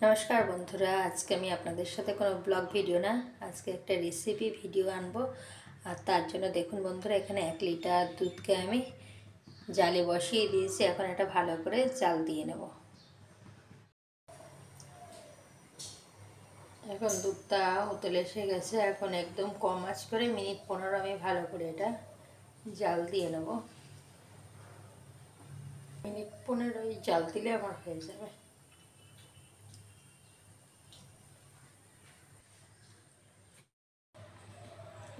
নমস্কার বন্ধুরা, আজকে আমি আপনাদের সাথে কোনো ব্লগ ভিডিও না, আজকে একটা রেসিপি ভিডিও আনবো। আর তার জন্য দেখুন বন্ধুরা, এখানে 1 লিটার দুধকে আমি জালে বসিয়ে দিয়েছি। এখন এটা ভালো করে জাল দিয়ে নেব। এখন দুধটা উতলে এসে গেছে। এখন একদম কম আঁচ করে মিনিট 15 আমি ভালো করে এটা জাল দিয়ে নেব। মিনিট 15 জাল দিলে আমার হয়ে যাবে।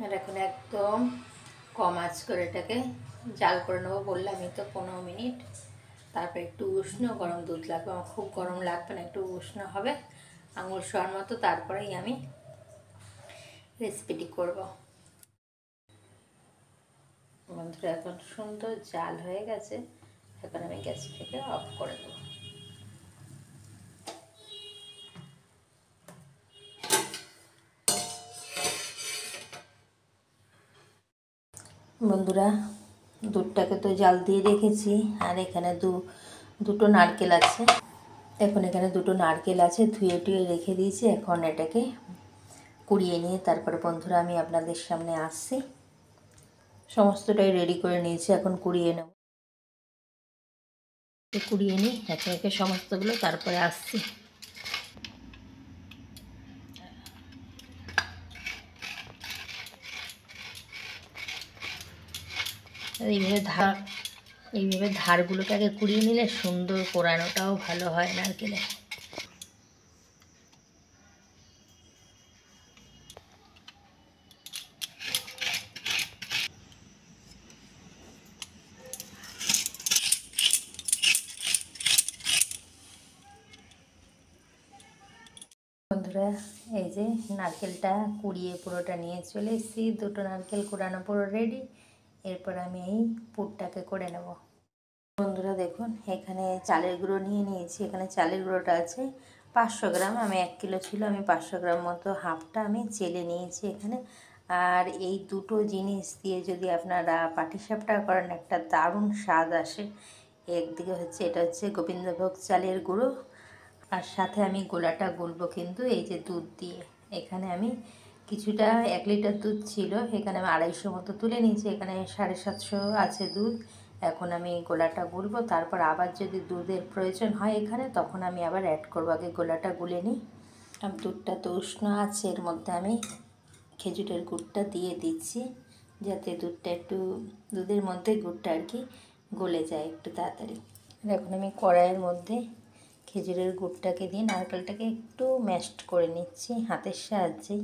আর এখন একদম কম আঁচ করে এটাকে জাল করে নেবো। বললামই তো 15 মিনিট। তারপর একটু উষ্ণ গরম দুধ লাগবে, আমার খুব গরম লাগবে না, একটু উষ্ণ হবে আঙুর শোয়ার মতো। তারপরেই আমি রেসিপিটি করব। বন্ধুরা, এখন সুন্দর জাল হয়ে গেছে। এখন আমি গ্যাসটাকে অফ করে দেবো। বন্ধুরা, দুধটাকে তো জাল দিয়ে রেখেছি। আর এখানে দুটো নারকেল আছে। এখন এখানে দুটো নারকেল আছে, ধুয়ে টুয়ে রেখে দিয়েছি। এখন এটাকে কুড়িয়ে নিয়ে তারপরে বন্ধুরা আমি আপনাদের সামনে আসছি। সমস্তটাই রেডি করে নিয়েছি, এখন কুড়িয়ে নেব। কুড়িয়ে নিই একে একে সমস্তগুলো, তারপরে আসছি। এইভাবে ধারগুলোকে আগে কুড়িয়ে নিলে সুন্দর কোরানোটাও ভালো হয় নারকেলে। বন্ধুরা, এই যে নারকেলটা কুড়িয়ে পুরোটা নিয়ে চলে এসেছি। দুটো নারকেল কুড়ানো পুরো রেডি। এরপর আমি এই পুরটাকে করে নেব। বন্ধুরা দেখুন, এখানে চালের গুঁড়ো নিয়ে নিয়েছি। এখানে চালের গুঁড়োটা আছে 500 গ্রাম। আমি 1 কিলো ছিল, আমি 500 গ্রাম মতো হাফটা আমি চেলে নিয়েছি এখানে। আর এই দুটো জিনিস দিয়ে যদি আপনারা পাটিসাপটা করেন, একটা দারুণ স্বাদ আসে। একদিকে হচ্ছে এটা হচ্ছে গোবিন্দভোগ চালের গুঁড়ো, আর সাথে আমি গোলাটা গুলবো কিন্তু এই যে দুধ দিয়ে। এখানে আমি কিছুটা 1 লিটার দুধ ছিল, এখানে আমি 250 মতো তুলে নিয়েছি। এখানে 750 আছে দুধ। এখন আমি গোলাটা গুলবো, তারপর আবার যদি দুধের প্রয়োজন হয় এখানে, তখন আমি আবার অ্যাড করবো। আগে গোলাটা গুলে নিই। আর দুধটা তো উষ্ণ আছে, এর মধ্যে আমি খেজুরের গুড়টা দিয়ে দিচ্ছি, যাতে দুধের মধ্যে গুড়টা আর কি গলে যায় একটু তাড়াতাড়ি। এখন আমি কড়াইয়ের মধ্যে খেজুরের গুড়টাকে দিয়ে নারকেলটাকে একটু ম্যাশড করে নিচ্ছি হাতের সাহায্যেই।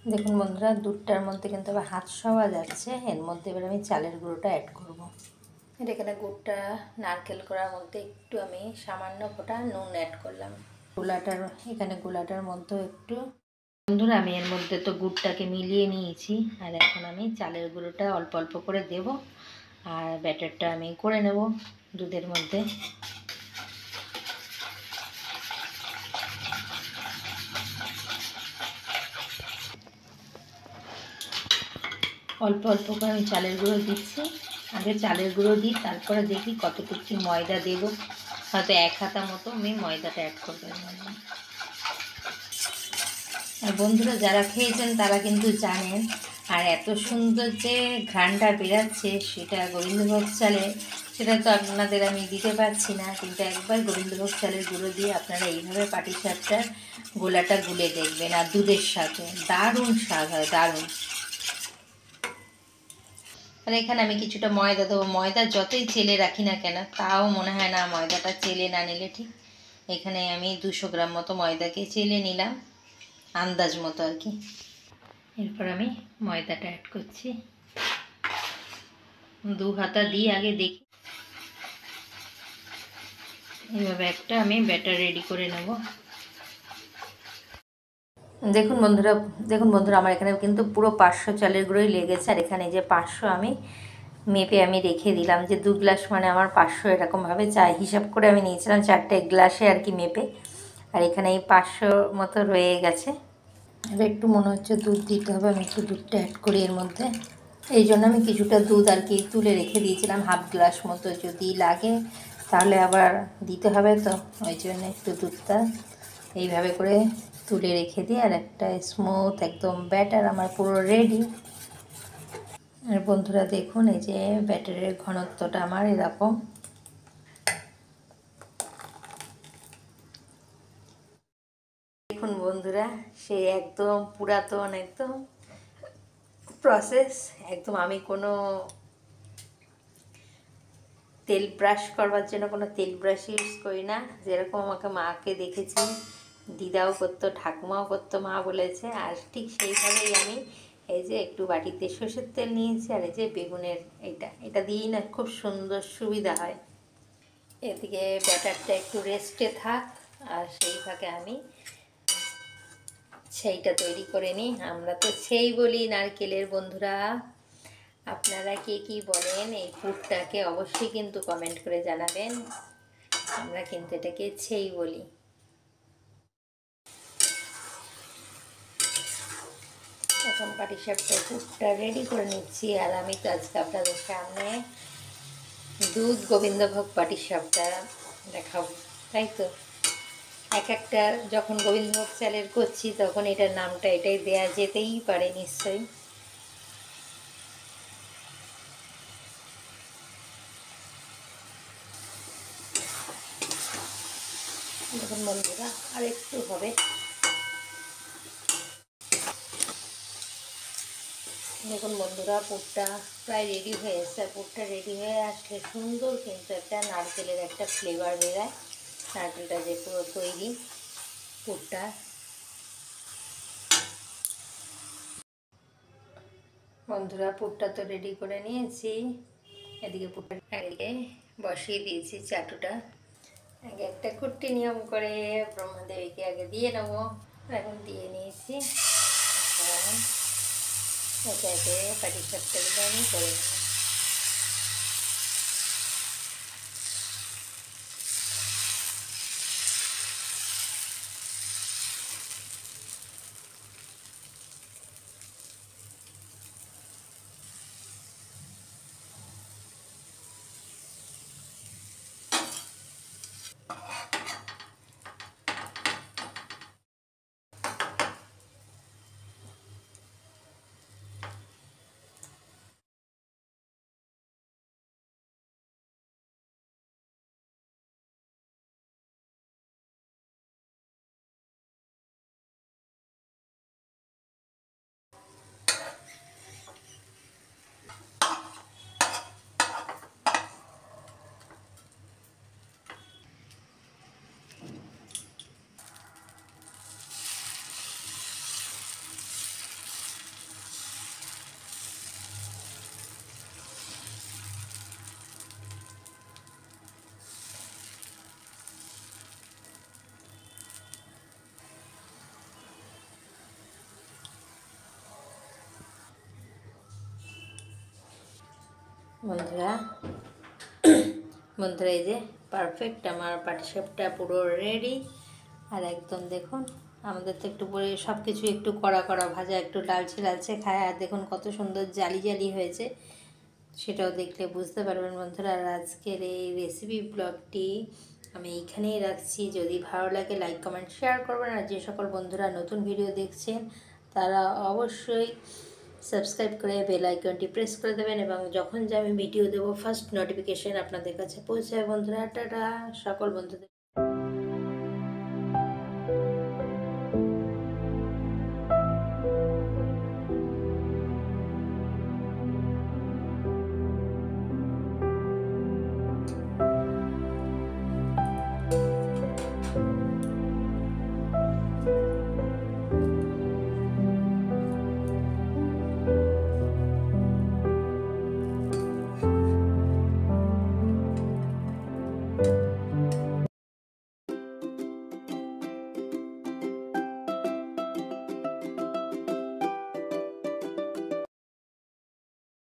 দেখুন বন্ধুরা, দুধটার মধ্যে কিন্তু আবার হাত সওয়া যাচ্ছে। এর মধ্যে এবার আমি চালের গুঁড়োটা অ্যাড করব। এখানে গুড়টা নারকেল করার মধ্যে একটু আমি সামান্য ফোঁটা নুন অ্যাড করলাম। গোলাটার মধ্যে একটু। বন্ধুরা, আমি এর মধ্যে তো গুড়টাকে মিলিয়ে নিয়েছি। আর এখন আমি চালের গুঁড়োটা অল্প অল্প করে দেব। আর ব্যাটারটা আমি করে নেব দুধের মধ্যে। অল্প অল্প করে আমি চালের গুঁড়ো দিচ্ছি। আগে চালের গুঁড়ো দিই, তারপরে দেখি কতটুকু কি ময়দা দেব। হয়তো 1 হাতা মতো আমি ময়দাটা অ্যাড করবো। আর বন্ধুরা, যারা খেয়েছেন তারা কিন্তু জানেন। আর এত সুন্দর যে ঘ্রাণটা বেরাচ্ছে সেটা গোবিন্দভোগ চালের, সেটা তো আপনাদের আমি দিতে পারছি না। কিন্তু একবার গোবিন্দভোগ চালের গুঁড়ো দিয়ে আপনারা এইভাবে পাটিসাপটার গোলাটা গুলে দেখবেন, আর দুধের সাথে দারুণ স্বাদ হয়, দারুণ। আর এখানে আমি কিছুটা ময়দা দেবো। ময়দা যতই চেলে রাখি না কেন, তাও মনে হয় না ময়দাটা চেলে না নিলে ঠিক। এখানে আমি 200 গ্রাম মতো ময়দাকে চেলে নিলাম, আন্দাজ মতো আর কি। এরপর আমি ময়দাটা অ্যাড করছি। 2 হাতা দিয়ে আগে দেখি। এইভাবে একটা আমি ব্যাটার রেডি করে নেব। দেখুন বন্ধুরা, আমার এখানে কিন্তু পুরো 500 চালের গুঁড়োই লেগেছে। আর এখানে যে 500 আমি মেপে আমি রেখে দিলাম, যে 2 গ্লাস মানে আমার 500, এরকমভাবে হিসাব করে আমি নিয়েছিলাম 4টে গ্লাসে আর কি মেপে। আর এখানে এই 500 মতো রয়ে গেছে। এবার একটু মনে হচ্ছে দুধ দিতে হবে, আমি একটু দুধটা অ্যাড করি এর মধ্যে। এই জন্য আমি কিছুটা দুধ আর কি তুলে রেখে দিয়েছিলাম, হাফ গ্লাস মতো। যদি লাগে তাহলে আবার দিতে হবে, তো ওই জন্য একটু দুধটা এইভাবে করে তুলে রেখে দিই। আর একটা স্মুথ একদম ব্যাটার আমার পুরো রেডি। আর বন্ধুরা দেখুন, এই যে ব্যাটারের ঘনত্বটা আমার এরকম। দেখুন বন্ধুরা, সে একদম পুরাতন একদম প্রসেস। একদম আমি কোনো তেল ব্রাশ করবার জন্য কোনো তেল ব্রাশ ইউজ করি না। যেরকম আমাকে মাকে দেখেছি, দিদাও করতো, ঠাকুমাও করতো, মা বলেছে। আর ঠিক সেইভাবেই আমি এই যে একটু বাটিতে সর্ষের তেল নিয়েছি। আর এই যে বেগুনের এটা দিয়েই না খুব সুন্দর সুবিধা হয়। এদিকে ব্যাটারটা একটু রেস্টে থাক, আর সেই ফাঁকে আমি সেইটা তৈরি করে নিই। আমরা তো সেই বলি নারকেলের বন্ধুরা। আপনারা কে কী বলেন এই পুরটাকে অবশ্যই কিন্তু কমেন্ট করে জানাবেন। আমরা কিন্তু এটাকে ছেই বলি। এখন পাটিসাপটার পুরটা রেডি করে নিচ্ছি। আর আমি তো আজকে আপনাদের সামনে দুধ গোবিন্দভোগ পাটিসাপটা দেখাবো, তাই তো। এক একটা যখন গোবিন্দভোগ চালের করছি তখন এটার নামটা এটাই দেয়া যেতেই পারে নিশ্চয়ই। দেখুন বন্ধুরা, আর একটু হবে। দেখুন বন্ধুরা, পুরটা প্রায় রেডি হয়ে এসছে। পুরটা রেডি হয়ে আসলে সুন্দর কিন্তু একটা নারকেলের একটা ফ্লেভার বেরোয়। নারকেলটা যে পুরো তৈরি পুরটা। বন্ধুরা, পুরটা তো রেডি করে নিয়েছি। এদিকে পুরটা এদিকে বসিয়ে দিয়েছি চাটুটা। আগে একটা কুট্টি নিয়ম করে ব্রহ্মদেবীকে আগে দিয়ে নেবো। এখন দিয়ে নিয়েছি। একে একে পাটিসাপটাগুলো আমি করে নেব। বন্ধুরা বন্ধুরা এই যে পারফেক্ট আমার পাটিসাপটা পুরো রেডি। আর একদম দেখুন, আমাদের তো একটু পরে সব কিছু একটু কড়া কড়া ভাজা, একটু লালচে লালচে খায়। আর দেখুন কত সুন্দর জালি জালি হয়েছে, সেটাও দেখলে বুঝতে পারবেন বন্ধুরা। আর আজকের এই রেসিপি ব্লগটি আমি এইখানেই রাখছি। যদি ভালো লাগে লাইক কমেন্ট শেয়ার করবেন। আর যে সকল বন্ধুরা নতুন ভিডিও দেখছেন তারা অবশ্যই সাবস্ক্রাইব করে বেল আইকনটি প্রেস করে দেবেন, এবং যখন যে আমি ভিডিও দেবো ফার্স্ট নোটিফিকেশন আপনাদের কাছে পৌঁছায়। বন্ধুরা টাটা সকল বন্ধুদের।